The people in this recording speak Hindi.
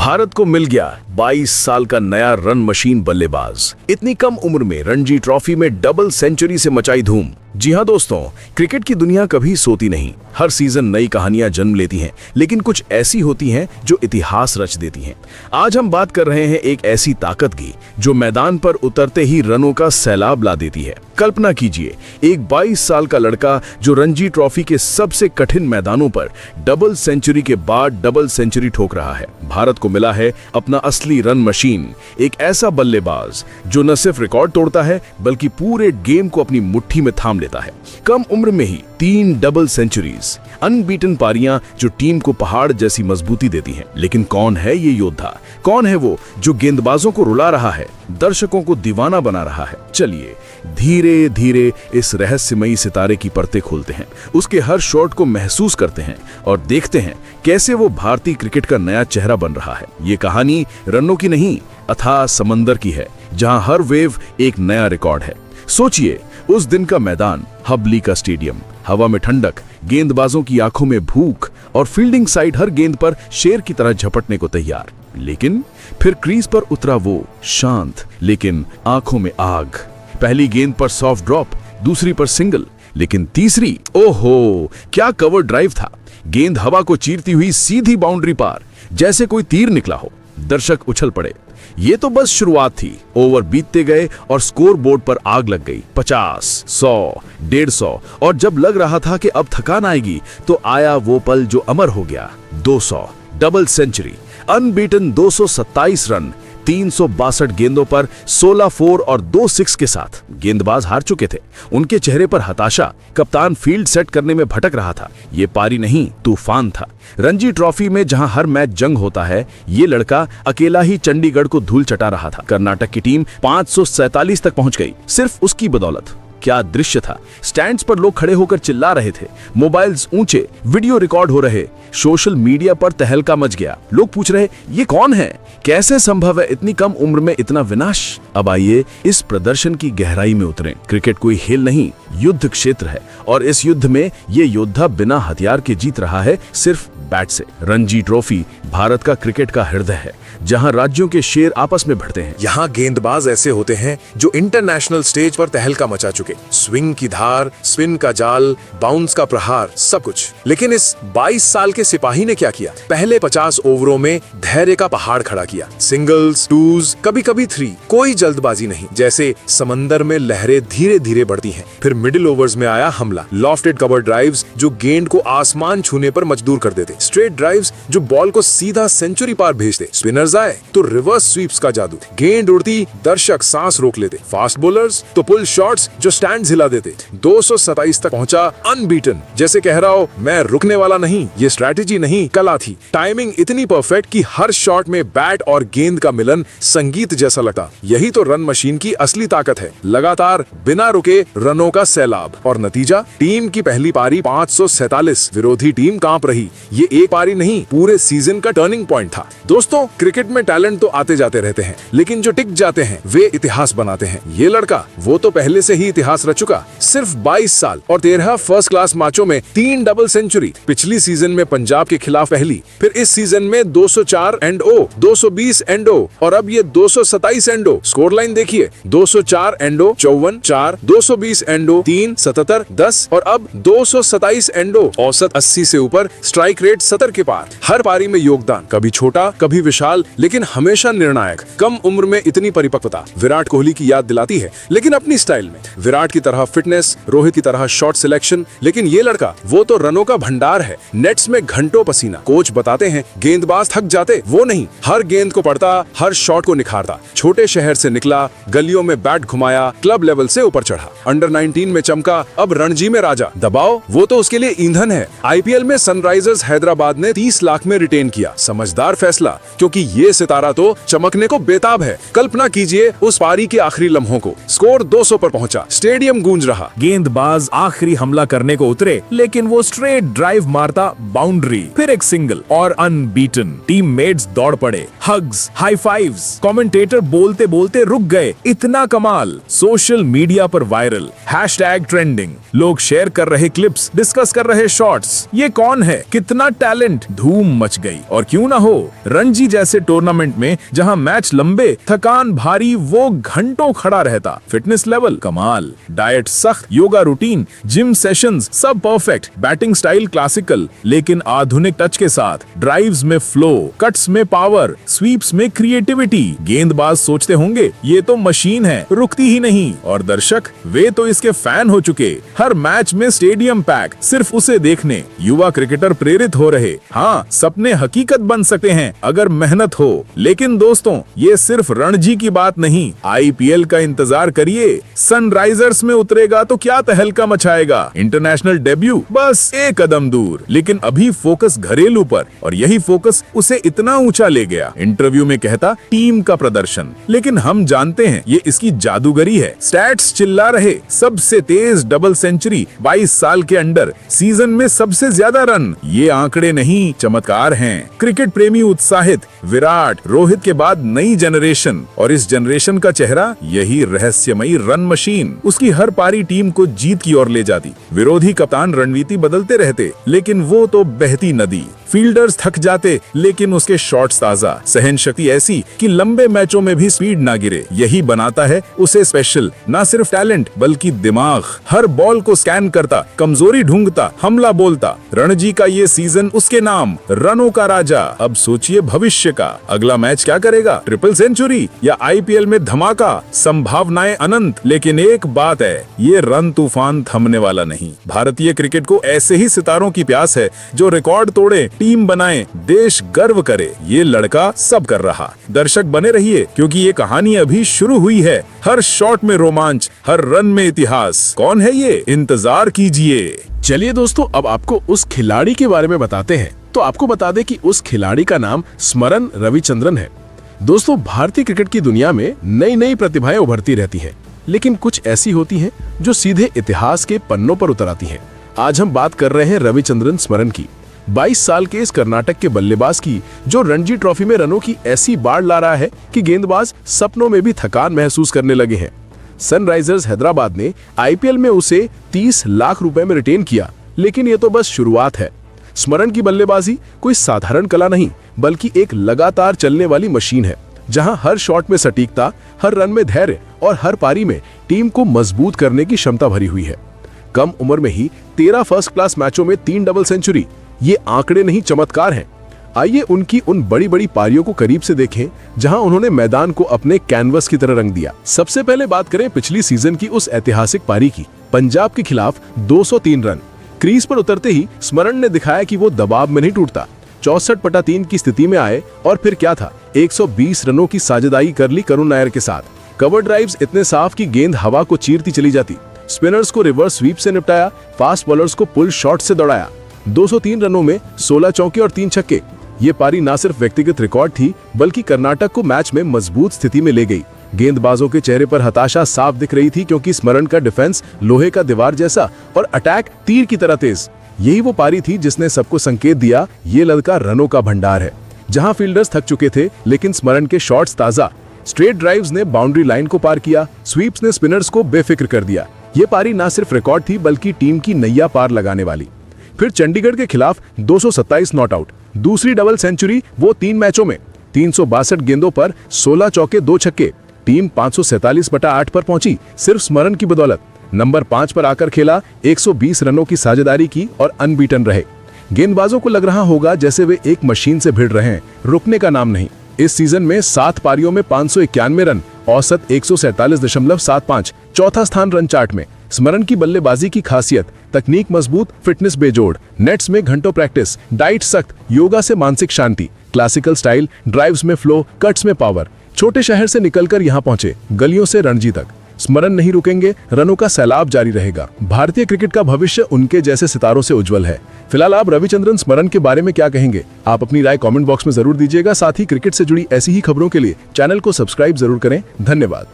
भारत को मिल गया 22 साल का नया रन मशीन बल्लेबाज। इतनी कम उम्र में रणजी ट्रॉफी में डबल सेंचुरी से मचाई धूम। जी हां दोस्तों, क्रिकेट की दुनिया कभी सोती नहीं। हर सीजन नई कहानियां जन्म लेती हैं, लेकिन कुछ ऐसी होती हैं जो इतिहास रच देती हैं। आज हम बात कर रहे हैं एक ऐसी ताकत की जो मैदान पर उतरते ही रनों का सैलाब ला देती है। कल्पना कीजिए, एक 22 साल का लड़का जो रणजी ट्रॉफी के सबसे कठिन मैदानों पर डबल सेंचुरी के बाद डबल सेंचुरी ठोक रहा है। भारत को मिला है अपना असली रन मशीन, एक ऐसा बल्लेबाज जो न सिर्फ रिकॉर्ड तोड़ता है बल्कि पूरे गेम को अपनी मुट्ठी में थाम लेता है। कम उम्र में ही 3 डबल सेंचुरीज, अनबीटन पारियां जो टीम को पहाड़ जैसी मजबूती देती हैं। लेकिन कौन है ये योद्धा? कौन है वो जो गेंदबाजों को रुला रहा है, दर्शकों को दीवाना बना रहा है? चलिए धीरे धीरे इस रहस्यमयी सितारे की परतें खोलते हैं, उसके हर शॉट को महसूस करते हैं और देखते हैं कैसे वो भारतीय क्रिकेट का नया चेहरा बन रहा है। ये कहानी रनों की नहीं, अथाह समंदर की है, जहां हर वेव एक नया रिकॉर्ड है। सोचिए, उस दिन का मैदान, हबली का स्टेडियम, हवा में ठंडक, गेंदबाजों की आंखों में भूख और फील्डिंग साइड हर गेंद पर शेर की तरह झपटने को तैयार। लेकिन फिर क्रीज पर उतरा वो शांत लेकिन आंखों में आग। पहली गेंद पर सॉफ्ट ड्रॉप, दूसरी पर सिंगल, लेकिन तीसरी, ओहो क्या कवर ड्राइव था। गेंद हवा को चीरती हुई सीधी बाउंड्री पार, जैसे कोई तीर निकला हो। दर्शक उछल पड़े। ये तो बस शुरुआत थी। ओवर बीतते गए और स्कोर बोर्ड पर आग लग गई। 50, 100, 150 और जब लग रहा था कि अब थकान आएगी तो आया वो पल जो अमर हो गया। 200 डबल सेंचुरी, अनबीटन 227 रन 362 गेंदों पर 16 4 और 2 6 के साथ। गेंदबाज हार चुके थे, उनके चेहरे पर हताशा। कप्तान फील्ड सेट करने में भटक रहा था। ये पारी नहीं, तूफान था। रणजी ट्रॉफी में जहां हर मैच जंग होता है, ये लड़का अकेला ही चंडीगढ़ को धूल चटा रहा था। कर्नाटक की टीम 547 तक पहुंच गई, सिर्फ उसकी बदौलत। क्या दृश्य था! स्टैंड्स पर लोग खड़े होकर चिल्ला रहे थे, मोबाइल्स ऊंचे, वीडियो रिकॉर्ड हो रहे, सोशल मीडिया पर तहलका मच गया। लोग पूछ रहे, ये कौन है? कैसे संभव है इतनी कम उम्र में इतना विनाश? अब आइए इस प्रदर्शन की गहराई में उतरें। क्रिकेट कोई खेल नहीं, युद्ध क्षेत्र है और इस युद्ध में ये योद्धा बिना हथियार के जीत रहा है, सिर्फ बैट से। रणजी ट्रॉफी भारत का क्रिकेट का हृदय है, जहां राज्यों के शेर आपस में भिड़ते हैं। यहाँ गेंदबाज ऐसे होते हैं जो इंटरनेशनल स्टेज पर तहलका मचा चुके। स्विंग की धार, स्पिन का जाल, बाउंस का प्रहार, सब कुछ। लेकिन इस 22 साल के सिपाही ने क्या किया? पहले 50 ओवरों में धैर्य का पहाड़ खड़ा किया। सिंगल्स, टूज, कभी कभी 3, कोई जल्दबाजी नहीं। जैसे समंदर में लहरें धीरे धीरे बढ़ती हैं। फिर मिडिल ओवर्स में आया हमला। लॉफ्टेड कवर ड्राइव्स जो गेंद को आसमान छूने पर मजदूर कर देते। स्ट्रेट ड्राइव्स जो बॉल को सीधा सेंचुरी पार भेजते। स्पिनर्स आए तो रिवर्स स्वीप्स का जादू। गेंद उड़ती, दर्शक सांस रोक लेते। फास्ट बॉलर्स तो पुल शॉट्स जो स्टैंड हिला देते। 227 तक पहुंचा अनबीटन। जैसे कह रहा हो, मैं रुकने वाला नहीं। ये स्ट्रैटेजी नहीं, कला थी। टाइमिंग इतनी परफेक्ट कि हर शॉट में बैट और गेंद का मिलन संगीत जैसा लगता। यही तो रन मशीन की असली ताकत है। लगातार बिना रुके रनों का सैलाब। और नतीजा, टीम की पहली पारी 547, विरोधी टीम कांप रही। ये एक पारी नहीं, पूरे सीजन का टर्निंग पॉइंट था। दोस्तों, क्रिकेट में टैलेंट तो आते जाते रहते हैं, लेकिन जो टिक जाते हैं वे इतिहास बनाते हैं। ये लड़का, वो तो पहले से ही इतिहास रच चुका। सिर्फ 22 साल और 13 फर्स्ट क्लास मैचों में 3 डबल सेंचुरी। पिछली सीजन में पंजाब के खिलाफ पहली, फिर इस सीजन में 204 एंड 220 एंड और अब ये 227 एंड स्कोर लाइन देखिए, 204 एंड 54 4, 220 एंड 3, 77 10 और अब 227 एंड औसत 80 से ऊपर, स्ट्राइक रेट 70 के पार। हर पारी में योगदान, कभी छोटा कभी विशाल, लेकिन हमेशा निर्णायक। कम उम्र में इतनी परिपक्वता विराट कोहली की याद दिलाती है, लेकिन अपनी स्टाइल में। विराट की तरह फिटनेस, रोहित की तरह शॉट सिलेक्शन, लेकिन ये लड़का, वो तो रनों का भंडार है। नेट्स में घंटों पसीना। कोच बताते हैं गेंदबाज थक जाते, वो नहीं, हर गेंद को पढ़ता, हर शॉट को निखारता। छोटे शहर से निकला, गलियों में बैट घुमाया, क्लब लेवल से ऊपर चढ़ा। अंडर 19 में चमका, अब रणजी में राजा। दबाव, वो तो उसके लिए ईंधन है। आईपीएल में सनराइजर्स हैदराबाद ने 30 लाख में रिटेन किया। समझदार फैसला, क्योंकि ये सितारा तो चमकने को बेताब है। कल्पना कीजिए उस पारी के आखिरी लम्हों को। स्कोर 200 पर पहुंचा। स्टेडियम गूंज रहा। गेंदबाज आखिरी हमला करने को उतरे, लेकिन वो स्ट्रेट ड्राइव मारता, बाउंड्री, फिर एक सिंगल और अनबीटन। टीममेट्स दौड़ पड़े, हग्स, हाई फाइव्स। कमेंटेटर बोलते बोलते रुक गए। इतना कमाल। सोशल मीडिया पर वायरल, हैशटैग ट्रेंडिंग। लोग शेयर कर रहे क्लिप्स, डिस्कस कर रहे शॉट्स। ये कौन है, कितना टैलेंट। धूम मच गई। और क्यों ना हो, रणजी जैसे टूर्नामेंट में जहां मैच लंबे, थकान भारी, वो घंटों खड़ा रहता। फिटनेस लेवल कमाल, डाइट सख्त, योगा रूटीन, जिम सेशंस सब परफेक्ट, बैटिंग स्टाइल क्लासिकल लेकिन आधुनिक टच के साथ। ड्राइव्स में फ्लो, कट्स में पावर, स्वीप्स में क्रिएटिविटी। गेंदबाज सोचते होंगे ये तो मशीन है, रुकती ही नहीं। और दर्शक, वे तो इसके फैन हो चुके। हर मैच में स्टेडियम पैक, सिर्फ उसे देखने। युवा क्रिकेटर प्रेरित हो रहे। हाँ, सपने हकीकत बन सकते हैं अगर मेहनत हो। लेकिन दोस्तों, ये सिर्फ रणजी की बात नहीं। आईपीएल का इंतजार करिए। सनराइजर्स में उतरेगा तो क्या तहलका मचाएगा। इंटरनेशनल डेब्यू बस एक कदम दूर। लेकिन अभी फोकस घरेलू पर, और यही फोकस उसे इतना ऊंचा ले गया। इंटरव्यू में कहता टीम का प्रदर्शन, लेकिन हम जानते हैं ये इसकी जादूगरी है। स्टैट्स चिल्ला रहे, सबसे तेज डबल सेंचुरी 22 साल के अंडर, सीजन में सबसे ज्यादा रन। ये आंकड़े नहीं, चमत्कार हैं। क्रिकेट प्रेमी उत्साहित। विराट, रोहित के बाद नई जनरेशन, और इस जनरेशन का चेहरा यही रहस्यमयी रन मशीन। उसकी हर पारी टीम को जीत की ओर ले जाती। विरोधी कप्तान रणनीति बदलते रहते, लेकिन वो तो बहती नदी। फील्डर्स थक जाते, लेकिन उसके शॉट्स ताजा। सहन शक्ति ऐसी कि लंबे मैचों में भी स्पीड ना गिरे। यही बनाता है उसे स्पेशल। ना सिर्फ टैलेंट बल्कि दिमाग। हर बॉल को स्कैन करता, कमजोरी ढूंढता, हमला बोलता। रणजी का ये सीजन उसके नाम, रनों का राजा। अब सोचिए भविष्य का। अगला मैच क्या करेगा, ट्रिपल सेंचुरी या आईपीएल में धमाका। संभावनाएं अनंत। लेकिन एक बात है, ये रन तूफान थमने वाला नहीं। भारतीय क्रिकेट को ऐसे ही सितारों की प्यास है जो रिकॉर्ड तोड़े, टीम बनाए, देश गर्व करे। ये लड़का सब कर रहा। दर्शक बने रहिए, क्योंकि ये कहानी अभी शुरू हुई है। हर शॉट में रोमांच, हर रन में इतिहास। कौन है ये, इंतजार कीजिए। चलिए दोस्तों, अब आपको उस खिलाड़ी के बारे में बताते हैं। तो आपको बता दें कि उस खिलाड़ी का नाम स्मरण रविचंद्रन है। दोस्तों, भारतीय क्रिकेट की दुनिया में नई नई प्रतिभाएं उभरती रहती हैं, लेकिन कुछ ऐसी होती हैं जो सीधे इतिहास के पन्नों पर उतर आती हैं। आज हम बात कर रहे हैं रविचंद्रन स्मरण की। 22 साल के इस कर्नाटक के बल्लेबाज की, जो रणजी ट्रॉफी में रनों की ऐसी बाढ़ ला रहा है कि गेंदबाज सपनों में भी थकान महसूस करने लगे हैं। सनराइजर्स हैदराबाद ने आईपीएल में उसे 30 लाख रुपए में रिटेन किया, लेकिन ये तो बस शुरुआत है। स्मरण की बल्लेबाजी कोई साधारण कला नहीं, बल्कि एक लगातार चलने वाली मशीन है, जहां हर शॉट में सटीकता, हर रन में धैर्य और हर पारी में टीम को मजबूत करने की क्षमता भरी हुई है। कम उम्र में ही 13 फर्स्ट क्लास मैचों में 3 डबल सेंचुरी, ये आंकड़े नहीं, चमत्कार हैं। आइए उनकी उन बड़ी बड़ी पारियों को करीब से देखें, जहां उन्होंने मैदान को अपने कैनवस की तरह रंग दिया। सबसे पहले बात करें पिछली सीजन की उस ऐतिहासिक पारी की। पंजाब के खिलाफ 203 रन। क्रीज पर उतरते ही स्मरण ने दिखाया कि वो दबाव में नहीं टूटता। 64/3 की स्थिति में आए और फिर क्या था, 120 रनों की साझेदारी कर ली करुण नायर के साथ। कवर ड्राइव्स इतने साफ कि गेंद हवा को चीरती चली जाती। स्पिनर्स को रिवर्स स्वीप से निपटाया, फास्ट बॉलर्स को पुल शॉट से दौड़ाया। 203 रनों में 16 चौके और 3 छक्के। ये पारी ना सिर्फ व्यक्तिगत रिकॉर्ड थी, बल्कि कर्नाटक को मैच में मजबूत स्थिति में ले गई। गेंदबाजों के चेहरे पर हताशा साफ दिख रही थी, क्योंकि स्मरण का डिफेंस लोहे का दीवार जैसा और अटैक तीर की तरह तेज। यही वो पारी थी जिसने सबको संकेत दिया, ये लड़का रनों का भंडार है। जहां फील्डर्स थक चुके थे, लेकिन स्मरण के शॉट्स ताजा। स्ट्रेट ड्राइव्स ने बाउंड्री लाइन को पार किया, स्वीप्स ने स्पिनर्स को बेफिक्र कर दिया। ये पारी ना सिर्फ रिकॉर्ड थी, बल्कि टीम की नैया पार लगाने वाली। फिर चंडीगढ़ के खिलाफ 227 नॉट आउट, दूसरी डबल सेंचुरी, वो 3 मैचों में। 362 गेंदों पर 16 चौके 2 छक्के। टीम 547/8 पर पहुंची, सिर्फ स्मरण की बदौलत। नंबर 5 पर आकर खेला, 120 रनों की साझेदारी की और अनबीटन रहे। गेंदबाजों को लग रहा होगा जैसे वे एक मशीन से भिड़ रहे हैं, रुकने का नाम नहीं। इस सीजन में 7 पारियों में 591 रन, औसत 147.75, चौथा स्थान रन चार्ट में। स्मरण की बल्लेबाजी की खासियत, तकनीक मजबूत, फिटनेस बेजोड़, नेट्स में घंटों प्रैक्टिस, डाइट सख्त, योगा से मानसिक शांति, क्लासिकल स्टाइल, ड्राइव्स में फ्लो, कट्स में पावर। छोटे शहर से निकलकर यहाँ पहुंचे, गलियों से रणजी तक। स्मरण नहीं रुकेंगे, रनों का सैलाब जारी रहेगा। भारतीय क्रिकेट का भविष्य उनके जैसे सितारों से उज्जवल है। फिलहाल आप रविचंद्रन स्मरण के बारे में क्या कहेंगे? आप अपनी राय कमेंट बॉक्स में जरूर दीजिएगा। साथ ही क्रिकेट से जुड़ी ऐसी ही खबरों के लिए चैनल को सब्सक्राइब जरूर करें। धन्यवाद।